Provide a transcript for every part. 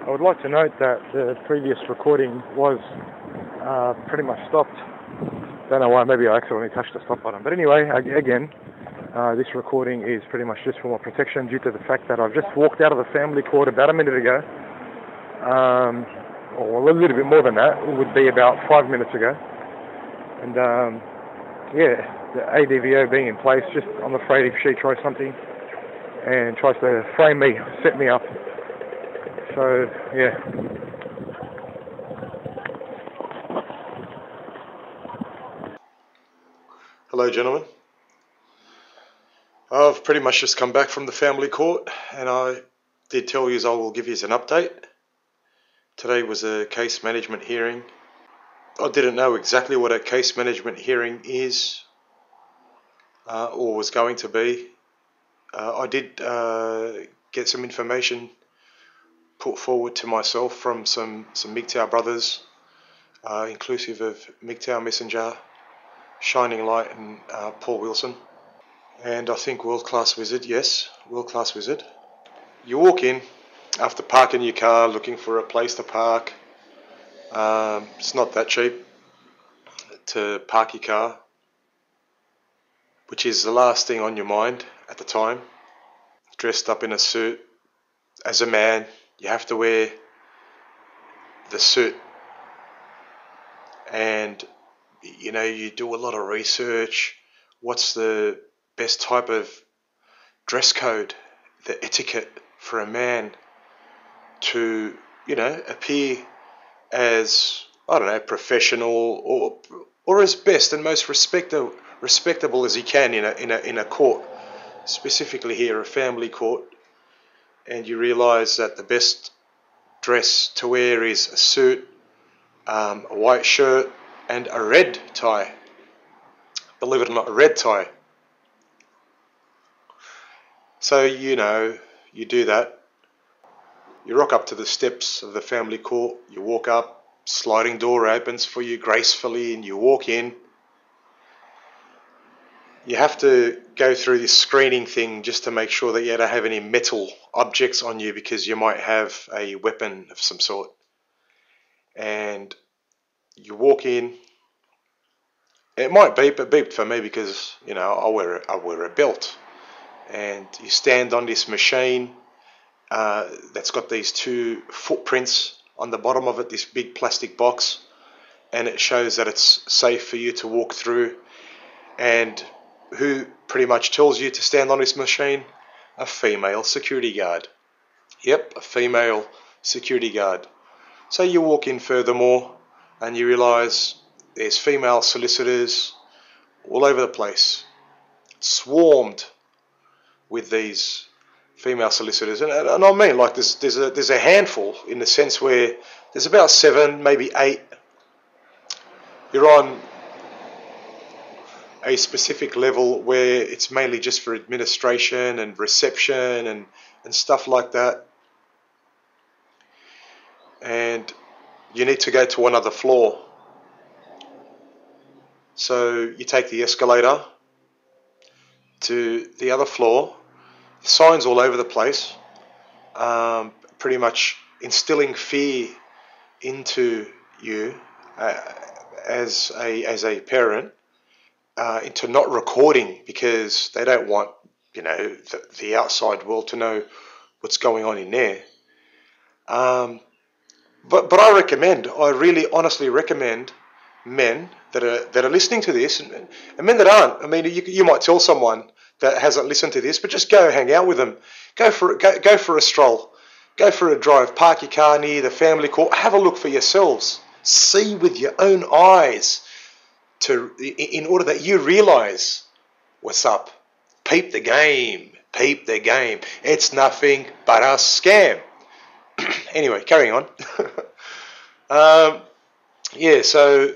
I would like to note that the previous recording was pretty much stopped. Don't know why, maybe I accidentally touched the stop button. But anyway, again, this recording is pretty much just for my protection due to the fact that I've just walked out of the family court about a minute ago. Or a little bit more than that. It would be about 5 minutes ago. And yeah, the ADVO being in place, just I'm afraid if she tries something and tries to frame me, set me up. So, yeah. Hello, gentlemen. I've pretty much just come back from the family court, and I did tell you I will give you an update. Today was a case management hearing. I didn't know exactly what a case management hearing is or was going to be. I did get some information put forward to myself from some MGTOW brothers, inclusive of MGTOW Messenger, Shining Light and Paul Wilson. And I think World Class Wizard, yes, World Class Wizard. You walk in after parking your car, looking for a place to park. It's not that cheap to park your car, which is the last thing on your mind at the time. Dressed up in a suit. As a man, you have to wear the suit. And, you know, you do a lot of research. What's the best type of dress code, the etiquette for a man to, you know, appear as, I don't know, professional or as best and most respectable as he can in a court, specifically here a family court. And you realise that the best dress to wear is a suit, a white shirt and a red tie. Believe it or not, a red tie. So, you know, you do that. You rock up to the steps of the family court. You walk up, sliding door opens for you gracefully, and you walk in. You have to go through this screening thing just to make sure that you don't have any metal objects on you, because you might have a weapon of some sort. And you walk in. It might beep. It beeped for me because, you know, I wear a belt. And you stand on this machine that's got these two footprints on the bottom of it, this big plastic box, and it shows that it's safe for you to walk through. And who pretty much tells you to stand on this machine? A female security guard. Yep, a female security guard. So you walk in furthermore and you realise there's female solicitors all over the place, swarmed with these female solicitors, and I mean, like there's a handful, in the sense where there's about 7, maybe 8. You're on a specific level where it's mainly just for administration and reception and stuff like that, and you need to go to another floor. So you take the escalator to the other floor. Signs all over the place, pretty much instilling fear into you as a parent, into not recording, because they don't want, you know, the outside world to know what's going on in there. But I really honestly recommend men that are listening to this, and men that aren't. I mean, you might tell someone that hasn't listened to this, but just go hang out with them. Go for a stroll. Go for a drive. Park your car near the family court. Have a look for yourselves. See with your own eyes, in order that you realise what's up. Peep the game. Peep the game. It's nothing but a scam. Anyway, carrying on. Yeah, so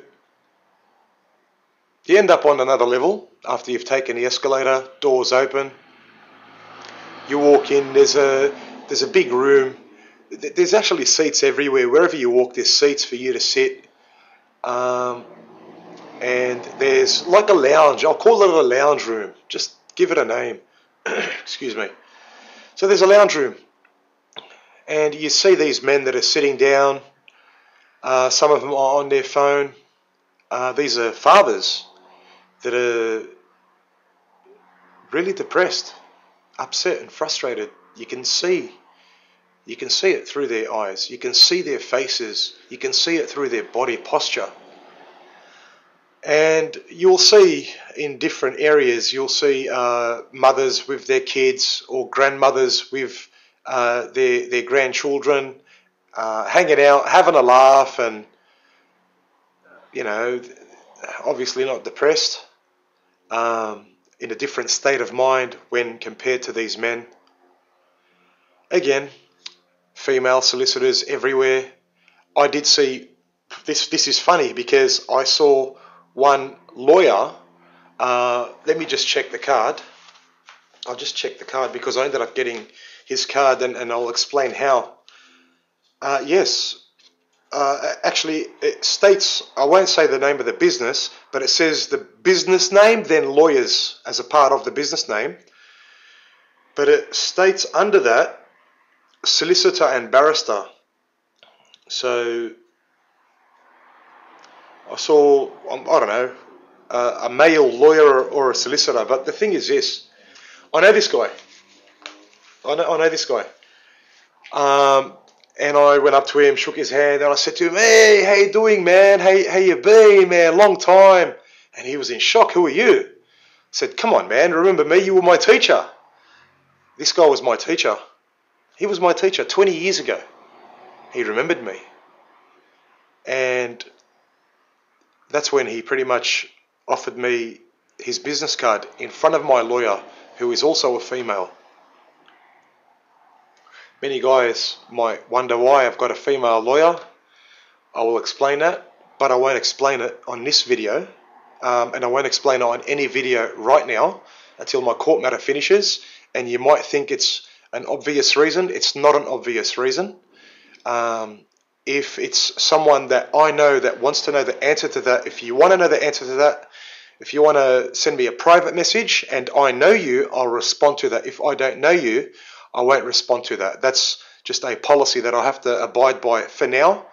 you end up on another level after you've taken the escalator. Doors open. You walk in. There's a big room. There's actually seats everywhere. Wherever you walk, there's seats for you to sit. And there's like a lounge. I'll call it a lounge room. Just give it a name. Excuse me. So there's a lounge room. And you see these men that are sitting down, some of them are on their phone. These are fathers that are really depressed, upset and frustrated. You can see it through their eyes. You can see their faces. You can see it through their body posture. And you'll see in different areas, you'll see mothers with their kids or grandmothers with their grandchildren hanging out, having a laugh, and, you know, obviously not depressed, in a different state of mind when compared to these men. Again, female solicitors everywhere. I did see, this is funny because I saw one lawyer, let me just check the card. I'll just check the card because I ended up getting his card, and I'll explain how. Yes, actually it states, I won't say the name of the business, but it says the business name, then lawyers as a part of the business name. But it states under that, solicitor and barrister. So I saw, I don't know, a male lawyer or a solicitor. But the thing is this, I know this guy. I know this guy. And I went up to him, shook his hand, and I said to him, "Hey, how you doing, man? How you been, man? Long time." And he was in shock. "Who are you?" I said, "Come on, man. Remember me? You were my teacher." This guy was my teacher. He was my teacher 20 years ago. He remembered me. And that's when he pretty much offered me his business card in front of my lawyer, who is also a female. Many guys might wonder why I've got a female lawyer. I will explain that, but I won't explain it on this video, and I won't explain it on any video right now until my court matter finishes. And you might think it's an obvious reason. It's not an obvious reason. If it's someone that I know that wants to know the answer to that, if you want to know the answer to that, if you want to send me a private message and I know you, I'll respond to that. If I don't know you, I won't respond to that. That's just a policy that I have to abide by for now,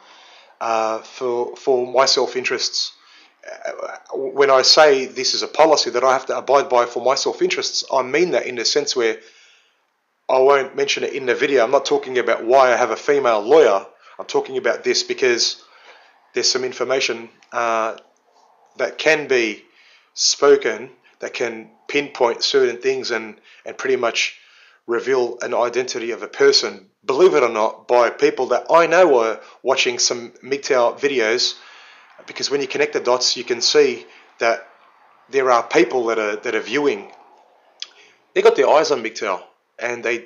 for my self-interests. When I say this is a policy that I have to abide by for my self-interests, I mean that in the sense where I won't mention it in the video. I'm not talking about why I have a female lawyer. I'm talking about this because there's some information that can be spoken that can pinpoint certain things and pretty much reveal an identity of a person, believe it or not, by people that I know are watching some MGTOW videos, because when you connect the dots, you can see that there are people that are viewing. They got their eyes on MGTOW, and they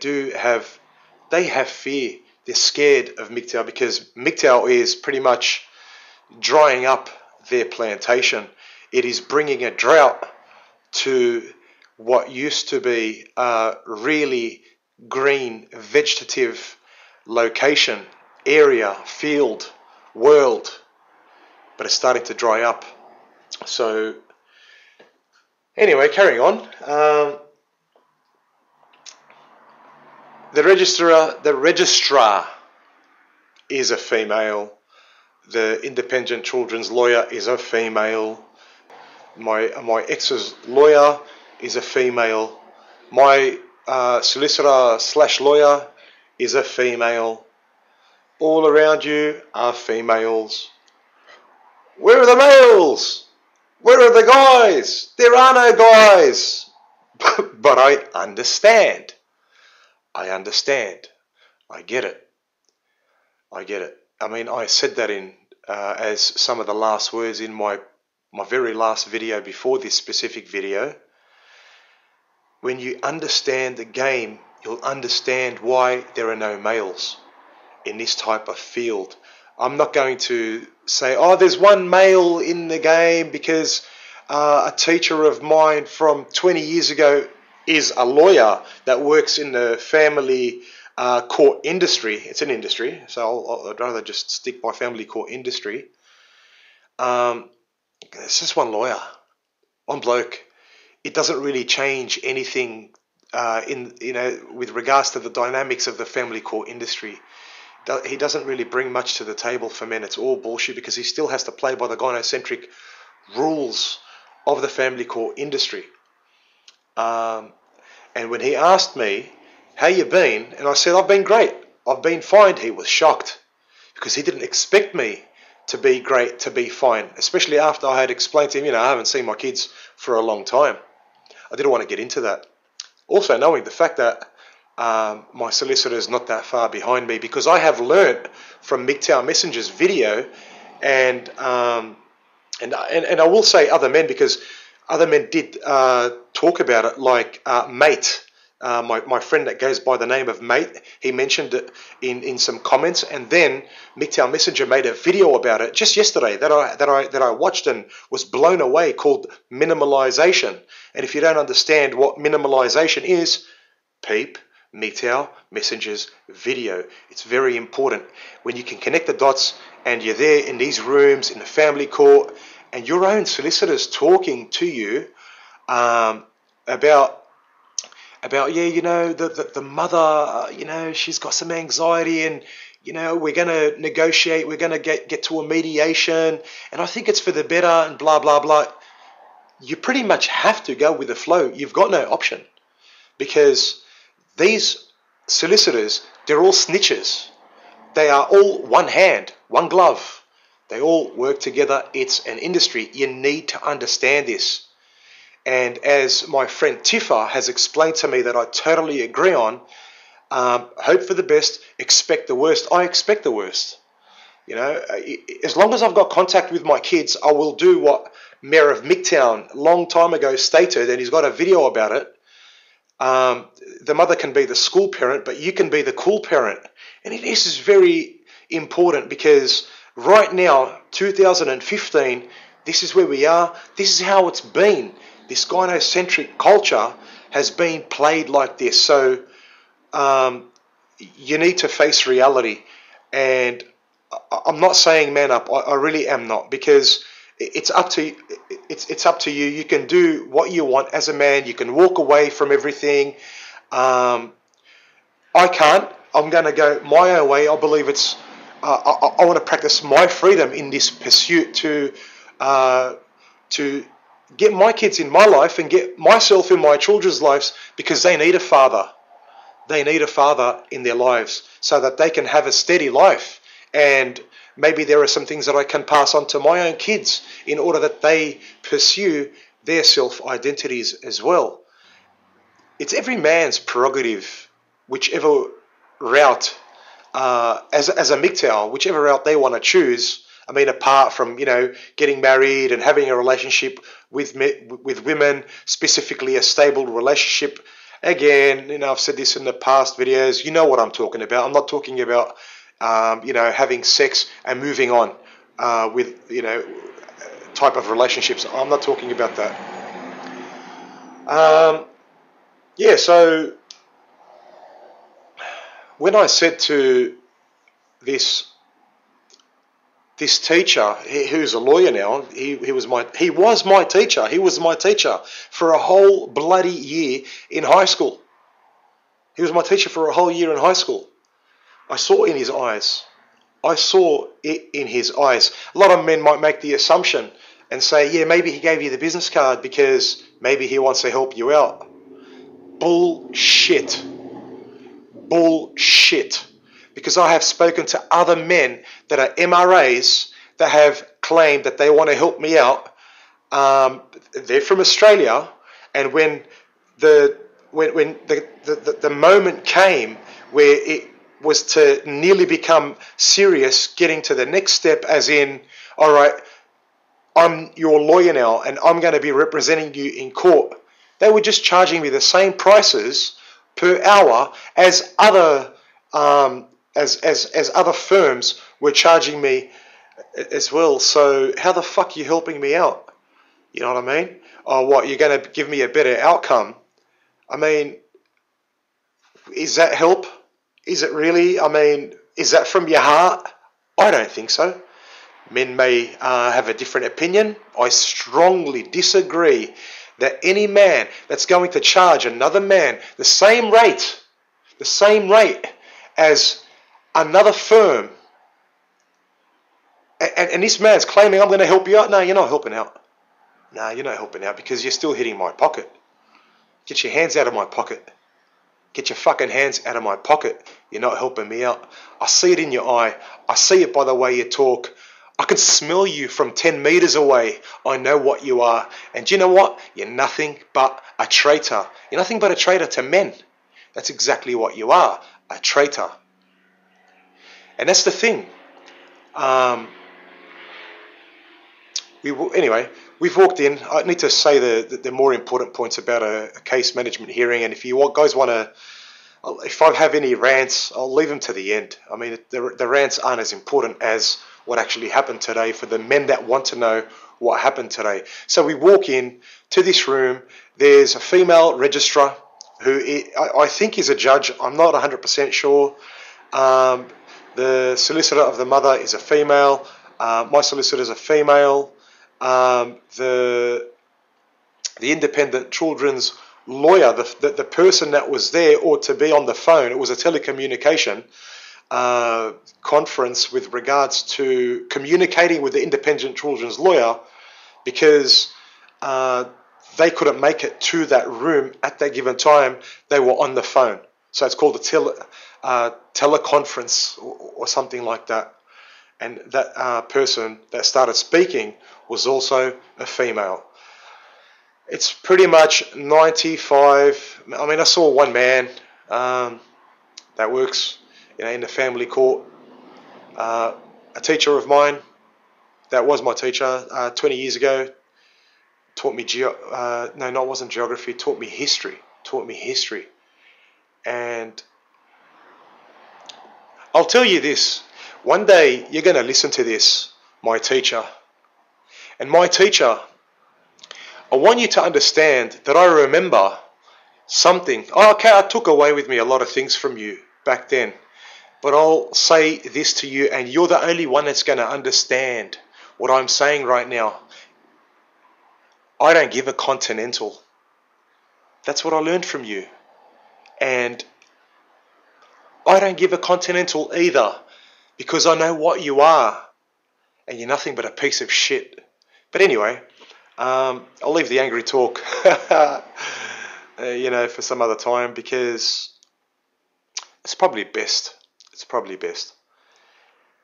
have fear. They're scared of MGTOW because MGTOW is pretty much drying up their plantation. It is bringing a drought to what used to be a really green, vegetative location, area, field, world, but it's starting to dry up. So anyway, carrying on. The registrar is a female. The independent children's lawyer is a female. My ex's lawyer is a female. My solicitor / lawyer is a female. All around you are females. Where are the males? Where are the guys? There are no guys. But I understand. I understand. I get it. I get it. I mean, I said that in as some of the last words in my very last video before this specific video. When you understand the game, you'll understand why there are no males in this type of field. I'm not going to say, oh, there's one male in the game because a teacher of mine from 20 years ago is a lawyer that works in the family court industry. It's an industry, so I'd rather just stick by family court industry. It's just one lawyer, one bloke. It doesn't really change anything with regards to the dynamics of the family court industry. he doesn't really bring much to the table for men. It's all bullshit because he still has to play by the gynocentric rules of the family court industry. And when he asked me, how you been? And I said, I've been great. I've been fine. He was shocked because he didn't expect me to be great, to be fine, especially after I had explained to him, I haven't seen my kids for a long time. I didn't want to get into that. Also knowing the fact that my solicitor is not that far behind me, because I have learnt from MGTOW Messenger's video, and I will say other men, because other men did talk about it, like Mate. My friend that goes by the name of Mate, he mentioned it in some comments, and then MGTOW Messenger made a video about it just yesterday that I watched and was blown away, called Minimization. And if you don't understand what minimization is, peep MGTOW Messenger's video. It's very important. When you can connect the dots and you're there in these rooms in the family court and your own solicitor's talking to you about the mother, she's got some anxiety, and we're going to negotiate, we're going to get to a mediation, and I think it's for the better, and blah blah blah. You pretty much have to go with the flow. You've got no option, because these solicitors, they're all snitches. They are all one hand, one glove. They all work together. It's an industry. You need to understand this. And as my friend Tifa has explained to me, that I totally agree on, hope for the best, expect the worst. I expect the worst. As long as I've got contact with my kids, I will do what Mayor of MGTOW long time ago stated, and he's got a video about it. The mother can be the school parent, but you can be the cool parent. And this is very important, because right now, 2015, this is where we are. This is how it's been. This gynocentric culture has been played like this. So you need to face reality. And I'm not saying man up. I really am not, because it's up to you. You can do what you want as a man. You can walk away from everything. I can't. I'm going to go my own way. I believe it's. I want to practice my freedom in this pursuit to get my kids in my life and get myself in my children's lives, because they need a father. They need a father in their lives so that they can have a steady life. And maybe there are some things that I can pass on to my own kids in order that they pursue their self-identities as well. It's every man's prerogative, whichever route, as a MGTOW, whichever route they want to choose. I mean, apart from, getting married and having a relationship with women, specifically a stable relationship. Again, I've said this in the past videos. You know what I'm talking about. I'm not talking about, having sex and moving on with, type of relationships. I'm not talking about that. So when I said to this teacher, who's a lawyer now, he was my teacher. He was my teacher for a whole bloody year in high school. He was my teacher for a whole year in high school. I saw in his eyes. I saw it in his eyes. A lot of men might make the assumption and say, yeah, maybe he gave you the business card because maybe he wants to help you out. Bullshit. Bullshit. Because I have spoken to other men that are MRAs that have claimed that they want to help me out. They're from Australia, and when the moment came where it was to nearly become serious, getting to the next step, as in, all right, I'm your lawyer now, and I'm going to be representing you in court. They were just charging me the same prices per hour as other as other firms were charging me as well. So how the fuck are you helping me out? You know what I mean? Oh, what, you're going to give me a better outcome? I mean, is that help? Is it really? I mean, is that from your heart? I don't think so. Men may have a different opinion. I strongly disagree that any man that's going to charge another man the same rate as another firm, and this man's claiming I'm going to help you out. No, you're not helping out. No, you're not helping out because you're still hitting my pocket. Get your hands out of my pocket. Get your fucking hands out of my pocket. You're not helping me out. I see it in your eye. I see it by the way you talk. I can smell you from 10 meters away. I know what you are. And do you know what? You're nothing but a traitor. You're nothing but a traitor to men. That's exactly what you are, a traitor. And that's the thing. Anyway, we've walked in. I need to say the more important points about a case management hearing. And if you guys want to, if I have any rants, I'll leave them to the end. I mean, the rants aren't as important as what actually happened today for the men that want to know what happened today. So we walk in to this room. There's a female registrar who I think is a judge. I'm not 100% sure. The solicitor of the mother is a female. My solicitor is a female. The independent children's lawyer, the person that was there ought to be on the phone. It was a telecommunication conference with regards to communicating with the independent children's lawyer because they couldn't make it to that room at that given time. They were on the phone. So it's called a teleconference or something like that. And that person that started speaking was also a female. It's pretty much 95. I mean, I saw one man that works, in the family court. A teacher of mine, that was my teacher 20 years ago, taught me wasn't geography. Taught me history. And I'll tell you this. One day you're going to listen to this, my teacher. And my teacher, I want you to understand that I remember something. Okay, I took away with me a lot of things from you back then. But I'll say this to you, and you're the only one that's going to understand what I'm saying right now. I don't give a continental. That's what I learned from you. And I don't give a continental either, because I know what you are, and you're nothing but a piece of shit. But anyway, I'll leave the angry talk, for some other time, because it's probably best.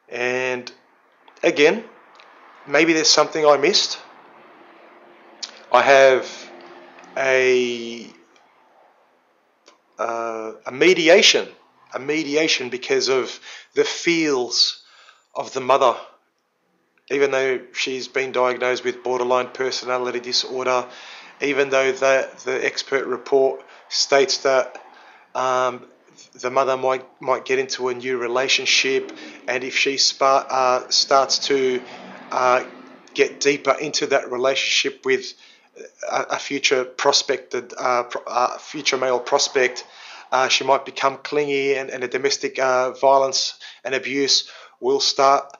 And again, maybe there's something I missed. I have a mediation because of the feels of the mother. Even though she's been diagnosed with borderline personality disorder, even though the expert report states that the mother might get into a new relationship, and if she starts to get deeper into that relationship with a future male prospect, she might become clingy, and a domestic violence and abuse will start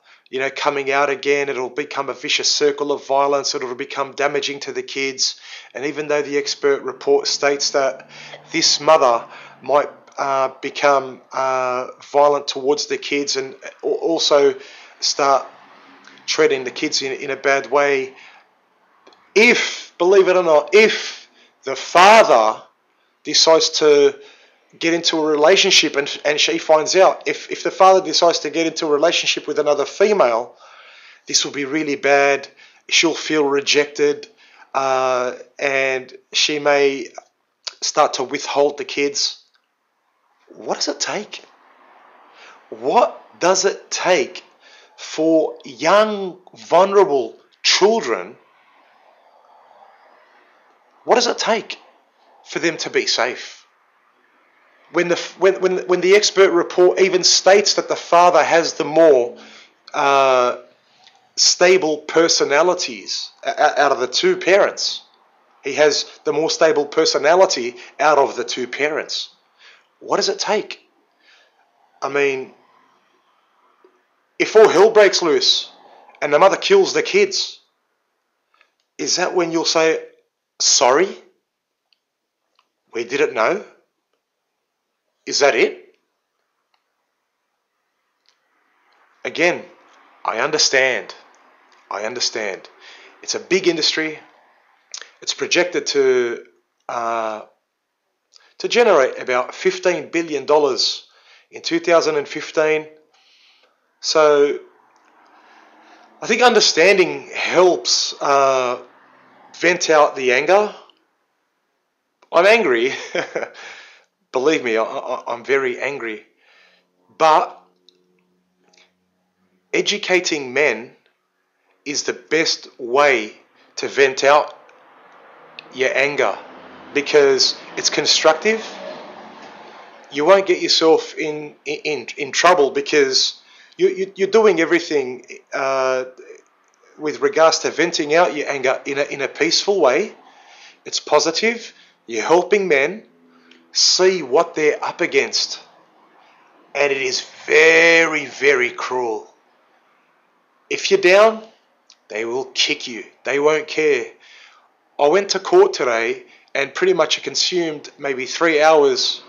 coming out again. It'll become a vicious circle of violence. It'll become damaging to the kids. And even though the expert report states that this mother might become violent towards the kids and also start treating the kids in a bad way, believe it or not, if the father decides to get into a relationship and she finds out, if the father decides to get into a relationship with another female, this will be really bad. She'll feel rejected, and she may start to withhold the kids. What does it take? What does it take for young, vulnerable children? What does it take for them to be safe? When the expert report even states that the father has the more stable personalities out of the two parents. He has the more stable personality out of the two parents. What does it take? I mean, if all hell breaks loose and the mother kills the kids, is that when you'll say, sorry? We didn't know? Is that it? again, I understand. It's a big industry. It's projected to generate about $15 billion in 2015. So I think understanding helps vent out the anger. I'm angry. Believe me, I'm very angry. But educating men is the best way to vent out your anger, because it's constructive. You won't get yourself in trouble, because you're doing everything with regards to venting out your anger in a peaceful way. It's positive. You're helping men see what they're up against. And it is very, very cruel. If you're down, they will kick you. They won't care. I went to court today and pretty much consumed maybe 3 hours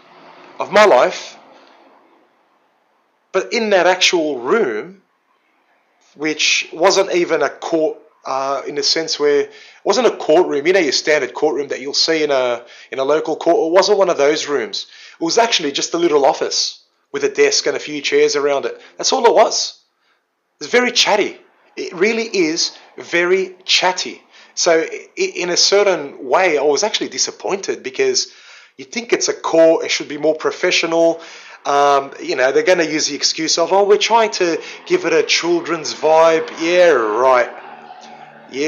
of my life. But in that actual room, which wasn't even a court in the sense where it wasn't a courtroom, you know, your standard courtroom that you'll see in a local court. It wasn't one of those rooms. It was actually just a little office with a desk and a few chairs around it. That's all it was. It's very chatty. It really is very chatty. So in a certain way, I was actually disappointed, because you think it's a court, it should be more professional. You know, they're going to use the excuse of, we're trying to give it a children's vibe. Yeah,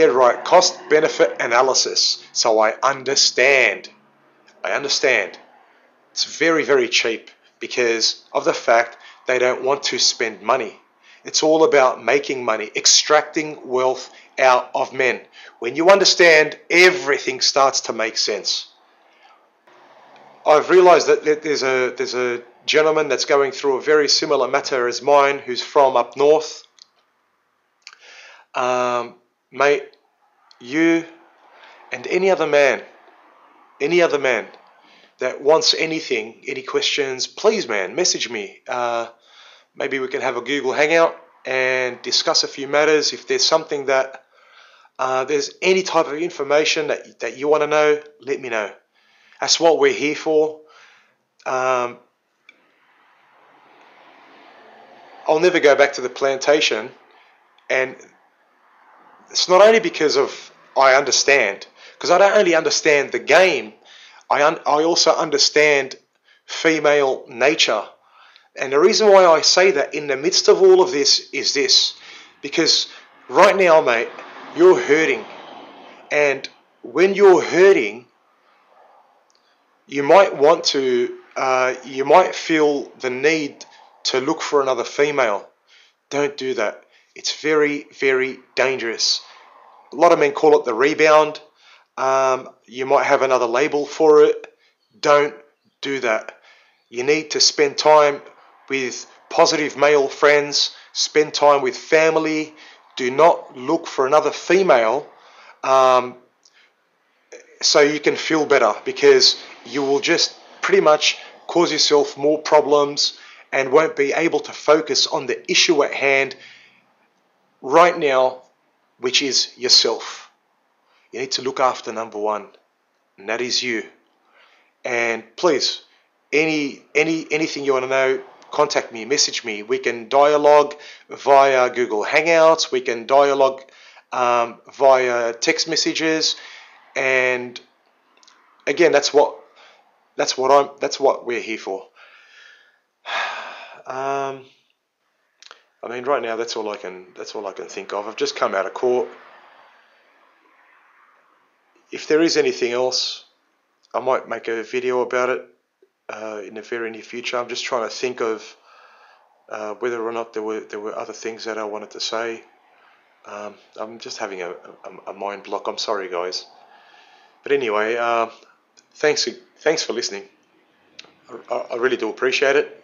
right. Cost-benefit analysis. So I understand. It's very, very cheap because of the fact they don't want to spend money. It's all about making money, extracting wealth out of men. When you understand, everything starts to make sense. I've realized that there's a gentleman that's going through a very similar matter as mine, who's from up north. Mate, you and any other man that wants anything, any questions, please, man, message me. Maybe we can have a Google Hangout and discuss a few matters. If there's something that there's any type of information that you want to know, let me know. That's what we're here for. I'll never go back to the plantation, and it's not only because of I understand, because I don't only understand the game, I also understand female nature. And the reason why I say that in the midst of all of this is this, because right now, mate, you're hurting, and when you're hurting, you might want to, you might feel the need to look for another female. Don't do that. It's very, very dangerous. A lot of men call it the rebound. You might have another label for it. Don't do that. You need to spend time with positive male friends. Spend time with family. Do not look for another female so you can feel better, because you will just pretty much cause yourself more problems and won't be able to focus on the issue at hand right now, which is yourself. You need to look after number one, and that is you. And please, anything you want to know, contact me, message me. We can dialogue via Google Hangouts. We can dialogue via text messages. And again, that's what we're here for. I mean, right now, that's all I can think of. I've just come out of court. If there is anything else, I might make a video about it in the very near future. I'm just trying to think of whether or not there were other things that I wanted to say. I'm just having a mind block. I'm sorry, guys. But anyway, thanks for listening. I really do appreciate it.